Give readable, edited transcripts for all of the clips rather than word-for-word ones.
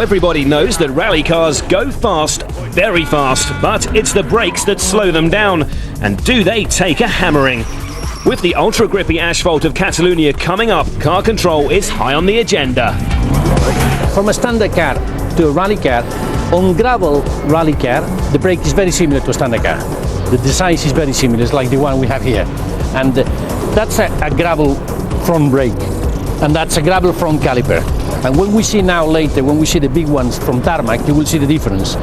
Now everybody knows that rally cars go fast, very fast, but it's the brakes that slow them down. And do they take a hammering? With the ultra-grippy asphalt of Catalonia coming up, car control is high on the agenda. From a standard car to a rally car, on gravel rally car, the brake is very similar to a standard car. The design is very similar, it's like the one we have here. And that's a gravel front brake, and that's a gravel front caliper. And when we see now later, when we see the big ones from tarmac, you will see the difference.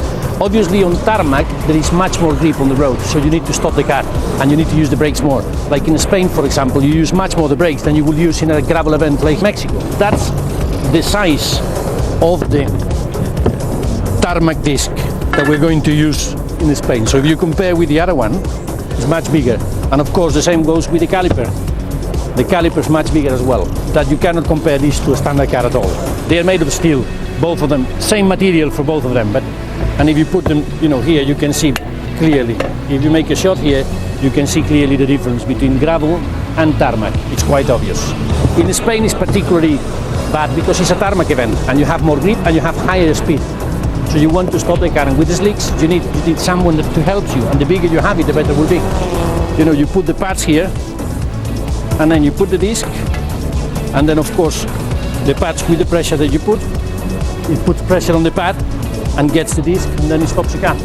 Obviously on tarmac, there is much more grip on the road, so you need to stop the car and you need to use the brakes more. Like in Spain, for example, you use much more the brakes than you will use in a gravel event like Mexico. That's the size of the tarmac disc that we're going to use in Spain. So if you compare with the other one, it's much bigger. And of course the same goes with the caliper. The caliper is much bigger as well. That you cannot compare this to a standard car at all. They are made of steel, both of them, same material for both of them. And if you put them, here, you can see clearly. If you make a shot here, you can see clearly the difference between gravel and tarmac. It's quite obvious. In Spain, it's particularly bad because it's a tarmac event, and you have more grip and you have higher speed. So you want to stop the car, and with the slicks, you need someone to help you. And the bigger you have it, the better it will be. You put the pads here, and then you put the disc, and then of course the pads with the pressure that you put, it puts pressure on the pad and gets the disc, and then it stops the car.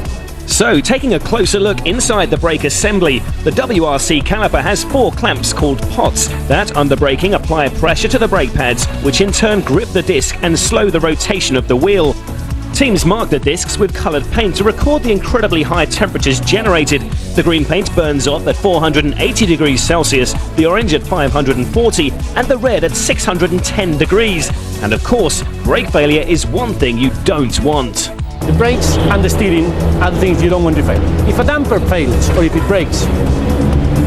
So, taking a closer look inside the brake assembly, the WRC caliper has 4 clamps called pots that, under braking, apply pressure to the brake pads, which in turn grip the disc and slow the rotation of the wheel. Teams mark the discs with coloured paint to record the incredibly high temperatures generated. The green paint burns off at 480 degrees Celsius, the orange at 540, and the red at 610 degrees. And of course, brake failure is one thing you don't want. The brakes and the steering are the things you don't want to fail. If a damper fails or if it breaks,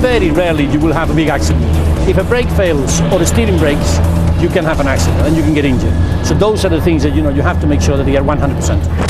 very rarely you will have a big accident. If a brake fails or the steering breaks, you can have an accident and you can get injured. So those are the things that you have to make sure that they are 100%.